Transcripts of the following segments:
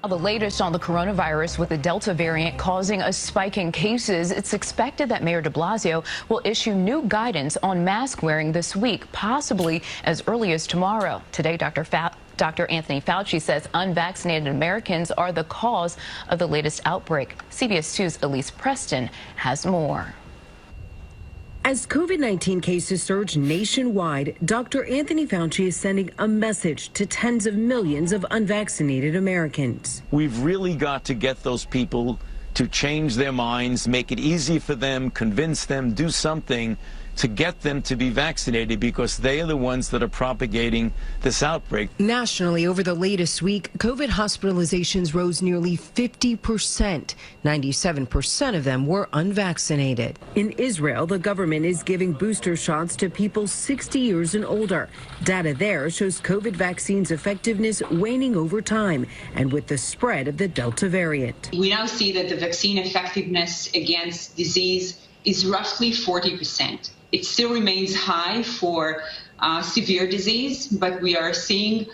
The latest on the coronavirus with the Delta variant causing a spike in cases. It's expected that Mayor de Blasio will issue new guidance on mask wearing this week, possibly as early as tomorrow. Today, Dr. Anthony Fauci says unvaccinated Americans are the cause of the latest outbreak. CBS 2's Elise Preston has more. As COVID-19 cases surge nationwide, Dr. Anthony Fauci is sending a message to tens of millions of unvaccinated Americans. We've really got to get those people to change their minds, make it easy for them, convince them, do something to get them to be vaccinated, because they are the ones that are propagating this outbreak. Nationally, over the latest week, COVID hospitalizations rose nearly 50%. 97% of them were unvaccinated. In Israel, the government is giving booster shots to people 60 years and older. Data there shows COVID vaccines' effectiveness waning over time, and with the spread of the Delta variant. We now see that the vaccine effectiveness against disease is roughly 40%. It still remains high for severe disease, but we are seeing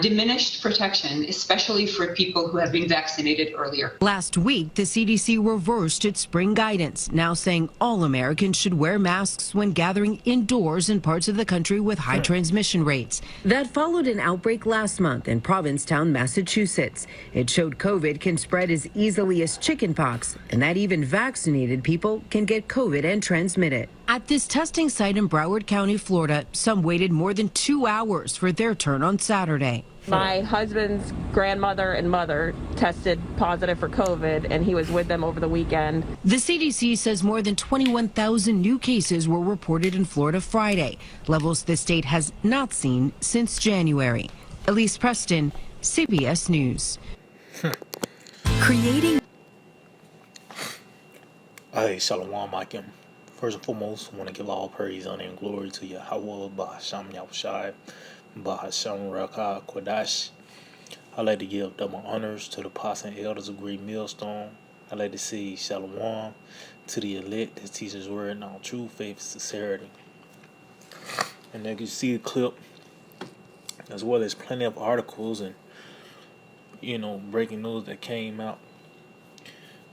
diminished protection, especially for people who have been vaccinated earlier. Last week, the CDC reversed its spring guidance, now saying all Americans should wear masks when gathering indoors in parts of the country with high transmission rates. That followed an outbreak last month in Provincetown, Massachusetts. It showed COVID can spread as easily as chickenpox, and that even vaccinated people can get COVID and transmit it. At this testing site in Broward County, Florida, some waited more than 2 hours for their turn on Saturday. My husband's grandmother and mother tested positive for COVID, and he was with them over the weekend. The CDC says more than 21,000 new cases were reported in Florida Friday, levels the state has not seen since January. Elise Preston, CBS News. Creating. Hey, Shalom Akim. First and foremost, I want to give all praise, honor, and glory to Yahweh, Bahasham Yahushai, Bahasham Rakah Kodash. I'd like to give double honors to the apostles and elders of Great Millstone. I'd like to say Shalom to the elect that teaches word in all truth, faith, and sincerity. And then you see the clip, as well as plenty of articles and, breaking news that came out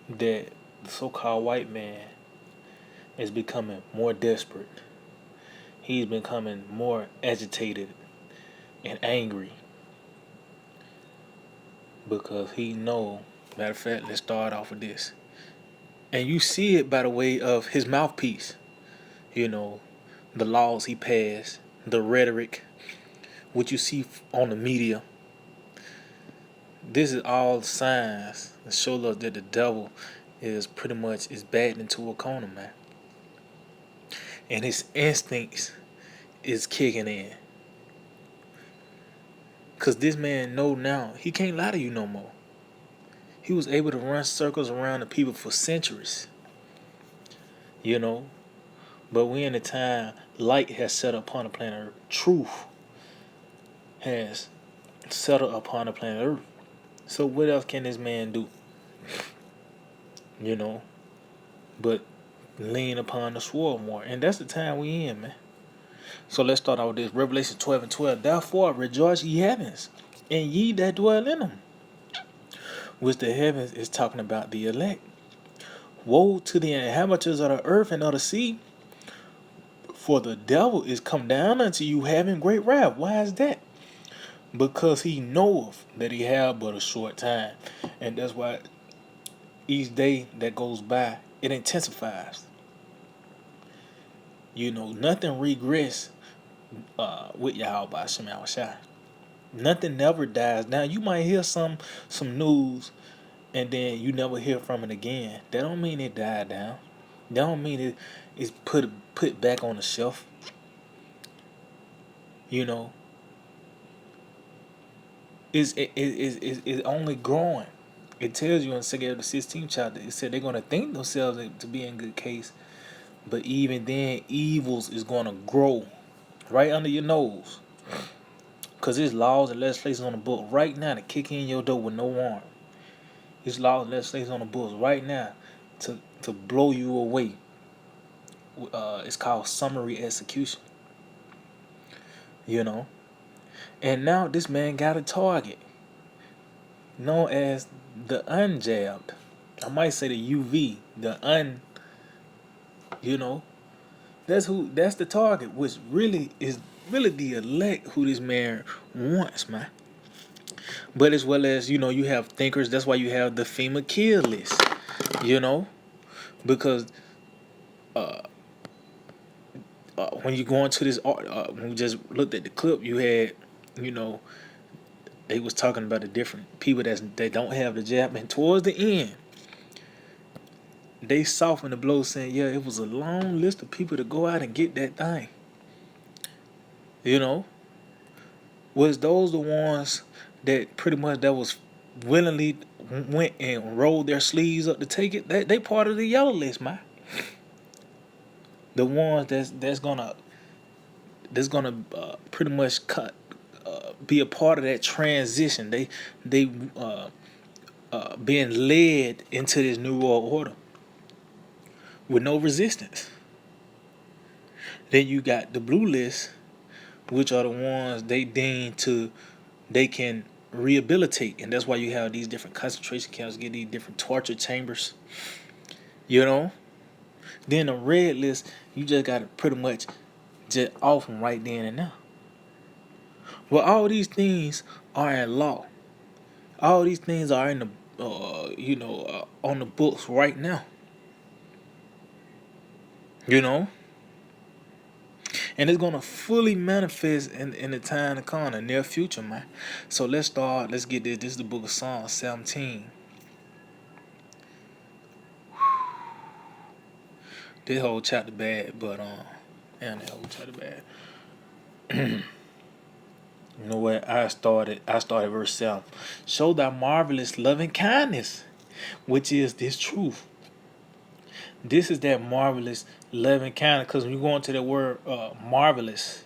that the so-called white man is becoming more desperate. He's becoming more agitated and angry because he know. Matter of fact, let's start off with this. And you see it by the way of his mouthpiece. The laws he passed, the rhetoric, what you see on the media. This is all signs that show us that the devil is pretty much backed into a corner, man. And his instincts is kicking in. Because this man know now, he can't lie to you no more. He was able to run circles around the people for centuries. But we in a time, light has settled upon the planet Earth. Truth has settled upon the planet Earth. So what else can this man do? But lean upon the sword more. And that's the time we in, man. So let's start out with this. Revelation 12:12. Therefore rejoice ye heavens, and ye that dwell in them. Which the heavens is talking about the elect. Woe to the inhabitants of the earth and of the sea, for the devil is come down unto you having great wrath. Why is that? Because he knoweth that he have but a short time. And that's why each day that goes by, it intensifies. Nothing regress with Yahweh Hashem Yahushai. Nothing never dies. Now you might hear some news and then you never hear from it again. That don't mean it died down. That don't mean it's put back on the shelf. It's only growing. It tells you in 2 the 16th chapter, it said they're going to think themselves to be in good case. But even then, evils is going to grow right under your nose. Because there's laws and legislation on the book right now to kick in your door with no warrant. There's laws and legislation on the books right now to blow you away. It's called summary execution. And now this man got a target. known as the unjabbed. I might say the UV, the un, you know, that's the target, which really is really the elect who this man wants, man. But as well as, you have thinkers, that's why you have the FEMA kill list, you know, because when you go into this art, when we just looked at the clip, you had, you know, they was talking about the different people that don't have the jab, and towards the end, they softened the blow, saying, yeah, it was a long list of people to go out and get that thing. You know, was those the ones that pretty much that was willingly went and rolled their sleeves up to take it? They part of the yellow list, man. The ones that's gonna pretty much be a part of that transition. They being led into this new world order with no resistance. Then you got the blue list, which are the ones they deem they can rehabilitate, and that's why you have these different concentration camps, get these different torture chambers. You know. Then the red list, you just gotta pretty much just off them right then and now. Well, all these things are in law. All these things are in the on the books right now. You know. And it's gonna fully manifest in the time to come, in the near future, man. So let's get this. This is the book of Psalms 17. This whole chapter bad, but and that whole chapter bad. You know what? I started verse 7. Show thy marvelous loving kindness, which is this truth. This is that marvelous loving kindness, because when you go into the word marvelous,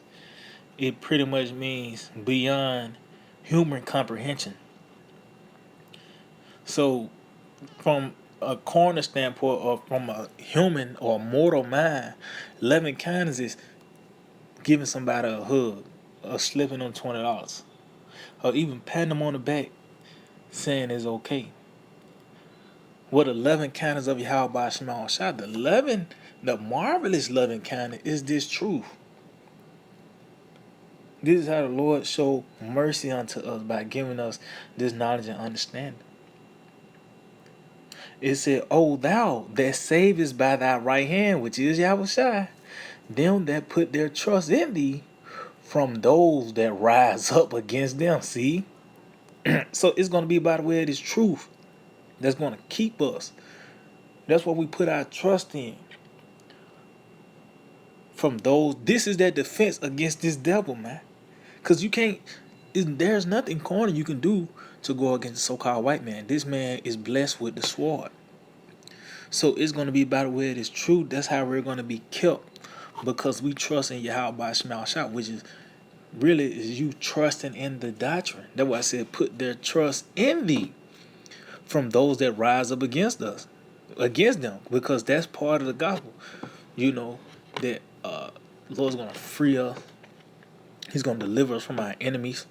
it pretty much means beyond human comprehension. So from a corner standpoint, or from a human or mortal mind, loving kindness is giving somebody a hug, or slipping them $20, or even patting them on the back, saying it's okay. What the loving kindness of Yahweh Shema Shah, the marvelous loving kindness is this truth. This is how the Lord showed mercy unto us by giving us this knowledge and understanding. It said, O thou that savest by thy right hand, which is Yahweh Shai, them that put their trust in thee from those that rise up against them. See? So it's going to be by the way of this truth that's going to keep us. That's what we put our trust in. From those, this is that defense against this devil, man. Because there's nothing corner you can do to go against the so-called white man. This man is blessed with the sword. So it's going to be by the way it is true. That's how we're going to be kept, because we trust in Yahweh Shema Shah, which is really is you trusting in the doctrine. That's why I said put their trust in thee from those that rise up against them, because that's part of the gospel. You know that the Lord's going to free us. He's going to deliver us from our enemies.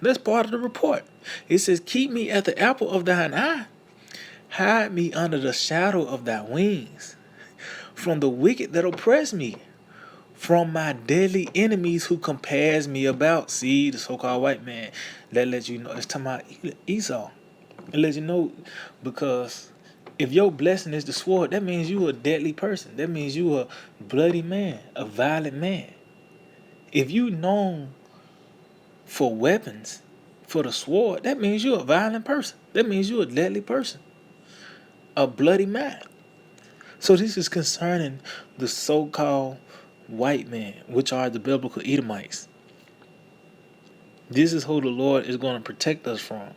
That's part of the report. It says, keep me at the apple of thine eye. Hide me under the shadow of thy wings. From the wicked that oppress me. From my deadly enemies who compares me about. See, the so-called white man. That lets you know. It's talking about Esau. It lets you know, because if your blessing is the sword, that means you a deadly person. That means you a bloody man, a violent man. If you known for weapons, for the sword, that means you're a violent person. That means you're a deadly person. A bloody man. So this is concerning the so-called white man, which are the biblical Edomites. This is who the Lord is going to protect us from.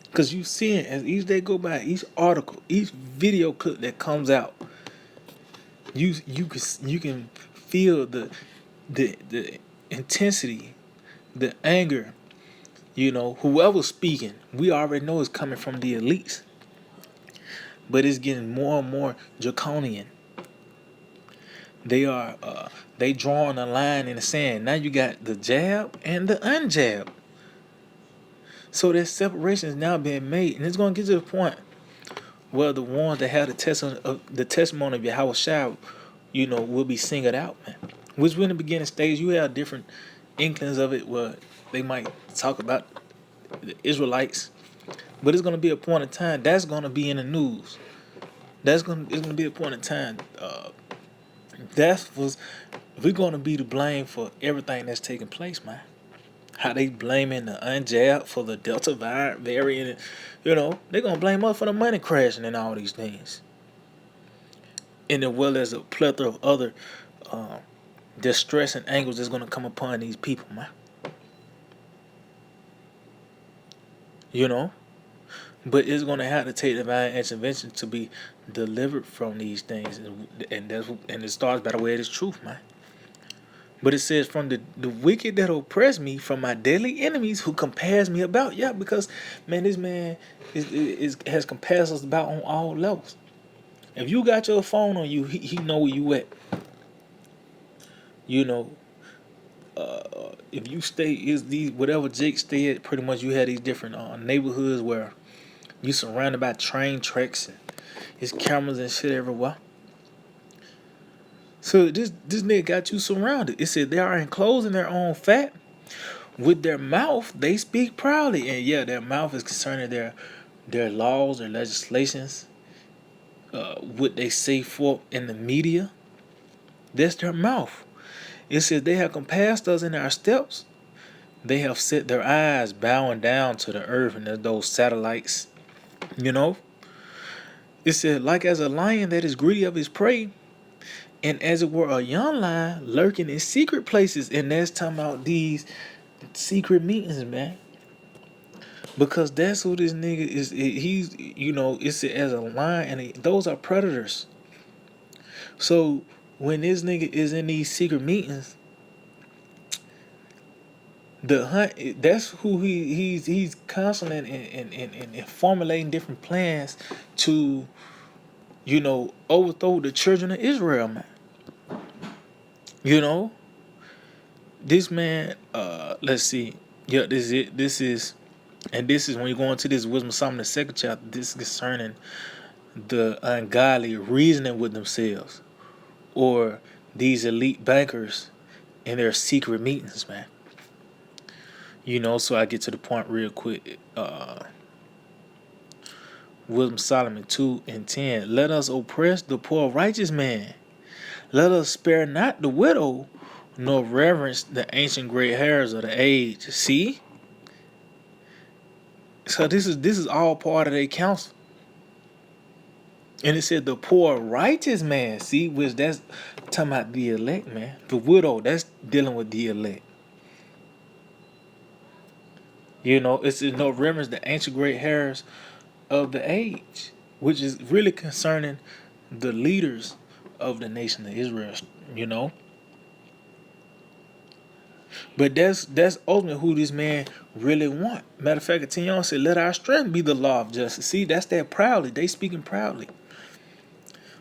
Because you see it as each day go by, each article, each video clip that comes out, you can feel the intensity, the anger. You know, whoever's speaking, we already know is coming from the elites. But it's getting more and more draconian. They drawing a line in the sand. Now you got the jab and the unjab. So that separation is now being made, and it's going to get to the point where the ones that have the testimony of Yahweh Shai, will be singled out, man. Which in the beginning stage, you have different inklings of it where they might talk about the Israelites, but it's going to be a point in time that's going to be in the news. It's going to be a point in time. We're going to be to blame for everything that's taking place, man. How they blaming the unjab for the Delta variant, they're gonna blame us for the money crashing and all these things, and as well as a plethora of other distress and angles that's gonna come upon these people, man. But it's gonna have to take divine intervention to be delivered from these things, and it starts by the way it is truth, man. But it says, from the wicked that oppress me, from my deadly enemies who compares me about. Yeah, because, man, this man has compared us about on all levels. If you got your phone on you, he know where you at. If you stay, whatever Jake stay at, pretty much you have these different neighborhoods where you surrounded by train tracks and his cameras and shit everywhere. So this nigga got you surrounded. It said they are enclosed in their own fat. With their mouth, they speak proudly. And yeah, their mouth is concerning their laws, their legislations, what they say forth in the media. That's their mouth. It says they have compassed us in our steps. They have set their eyes bowing down to the earth, and those satellites, It said, like as a lion that is greedy of his prey, and as it were a young lion lurking in secret places. And that's talking about these secret meetings, man. Because that's who this nigga is. He's, it's as a lion, and those are predators. So when this nigga is in these secret meetings, the hunt, that's who he's constantly and formulating different plans to, overthrow the children of Israel, man. This man, let's see. Yeah, this is when you go into this Wisdom of Solomon, the second chapter, this is concerning the ungodly reasoning with themselves, or these elite bankers in their secret meetings, man. So I get to the point real quick. Wisdom of Solomon 2:10. Let us oppress the poor righteous man. Let us spare not the widow, nor reverence the ancient gray hairs of the age. See? So this is all part of their counsel. And it said the poor righteous man, see, which that's talking about the elect, man. The widow, that's dealing with the elect. It's no reverence the ancient gray hairs of the age, which is really concerning the leaders of the nation of Israel, But that's ultimately who this man really want. Matter of fact, continue on, said, let our strength be the law of justice. See, that's that proudly. They speaking proudly.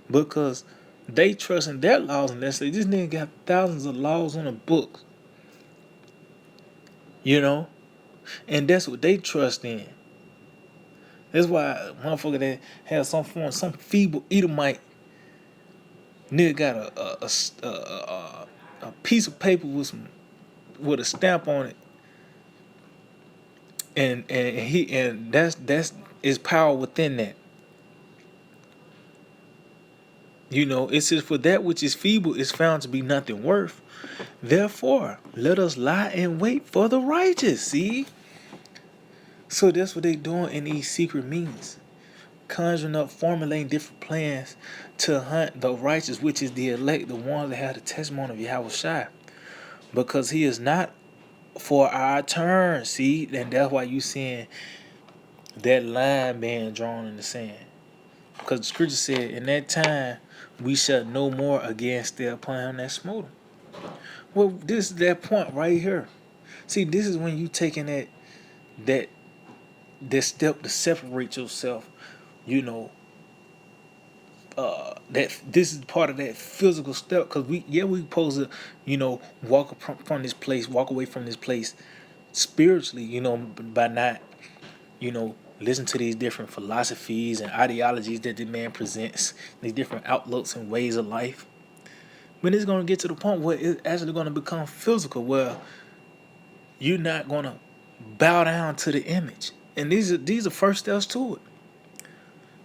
Because they trust in their laws, and they say, this nigga got thousands of laws on the books. And that's what they trust in. That's why a motherfucker that has some feeble Edomite nigga got a piece of paper with a stamp on it, and that's his power within that. It says, for that which is feeble is found to be nothing worth. Therefore, let us lie in wait for the righteous. See? So that's what they doing in these secret meetings. Conjuring up, formulating different plans to hunt the righteous, which is the elect, the ones that have the testimony of Yahweh Shai. Because he is not for our turn. See? And that's why you seeing that line being drawn in the sand. Because the scripture said, in that time, we shall no more again stay upon him that smote him. Well, this is that point right here. See, this is when you taking that step to separate yourself, that this is part of that physical step, because we supposed to, walk away from this place spiritually, by not listen to these different philosophies and ideologies that the man presents, these different outlooks and ways of life. But it's going to get to the point where it's actually going to become physical, where you're not going to bow down to the image. And these are first steps to it.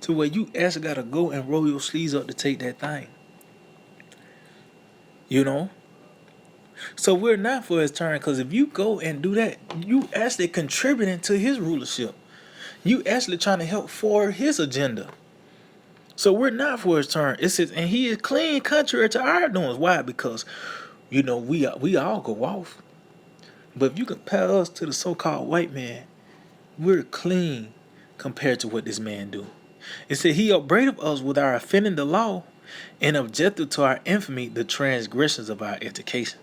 To where you actually got to go and roll your sleeves up to take that thing. So we're not for his turn, because if you go and do that, you actually contributing to his rulership. You actually trying to help forward his agenda. So we're not for his turn. And he is clean contrary to our doings. Why? Because we all go off. But if you compare us to the so-called white man, we're clean compared to what this man do. It said he upbraided us with our offending the law and objected to our infamy, the transgressions of our education.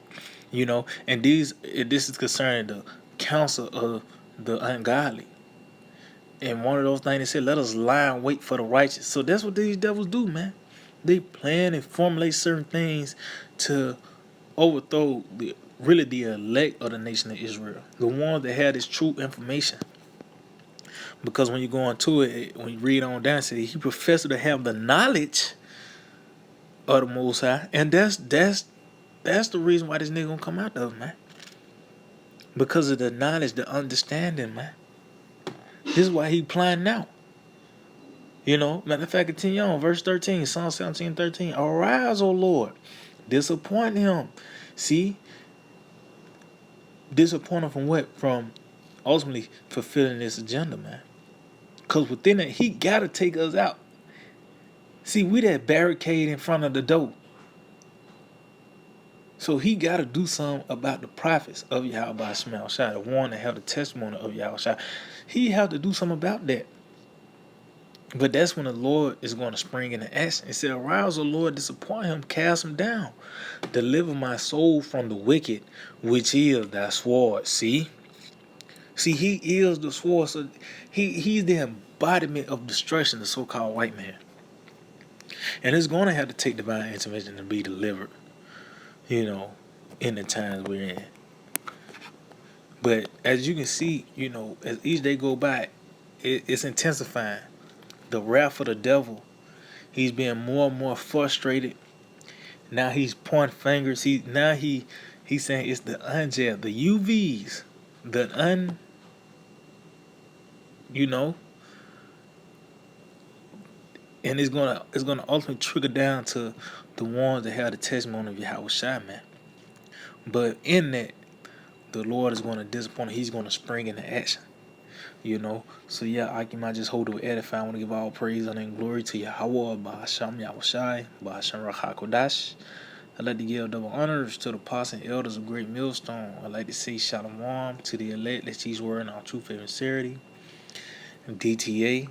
And this is concerning the counsel of the ungodly. And one of those things, they said, let us lie in wait for the righteous. So that's what these devils do, man. They plan and formulate certain things to overthrow the elect of the nation of Israel, the ones that had this true information. Because when you go into it, when you read on down, it says he professed to have the knowledge of the Most High, and that's the reason why this nigga gonna come out of it, man. Because of the knowledge, the understanding, man. This is why he planning out. Matter of fact, continue on, verse 13, Psalm 17:13. Arise, O Lord, disappoint him. See, disappoint him from what? From ultimately fulfilling this agenda, man. Because within it, he got to take us out. See, we that barricade in front of the door. So he got to do something about the prophets of Yahweh Shema Shai, the one that have the testimony of Yahweh Shai. He have to do something about that. But that's when the Lord is going to spring into action. It said, arouse, O Lord, disappoint him, cast him down. Deliver my soul from the wicked, which is thy sword. See, he is the sword. So he's the embodiment of destruction, the so-called white man. And it's going to have to take divine intervention to be delivered, in the times we're in. But as you can see, as each day go by, it's intensifying. The wrath of the devil, he's being more and more frustrated. Now he's pointing fingers. He's saying it's the unjail, the UVs, and it's gonna ultimately trigger down to the ones that have the testimony of Yahweh Shai, man. But in that, the Lord is going to disappoint. He's going to spring into action. So yeah, I might just hold to edify. I want to give all praise and glory to Yahweh, Ba'asham Yahweh Shai, Ba'asham Rachakodash. I'd like to give double honors to the apostles and elders of Great Millstone. I'd like to say Shalom to the elect, that these were in our true faith and sincerity. DTA,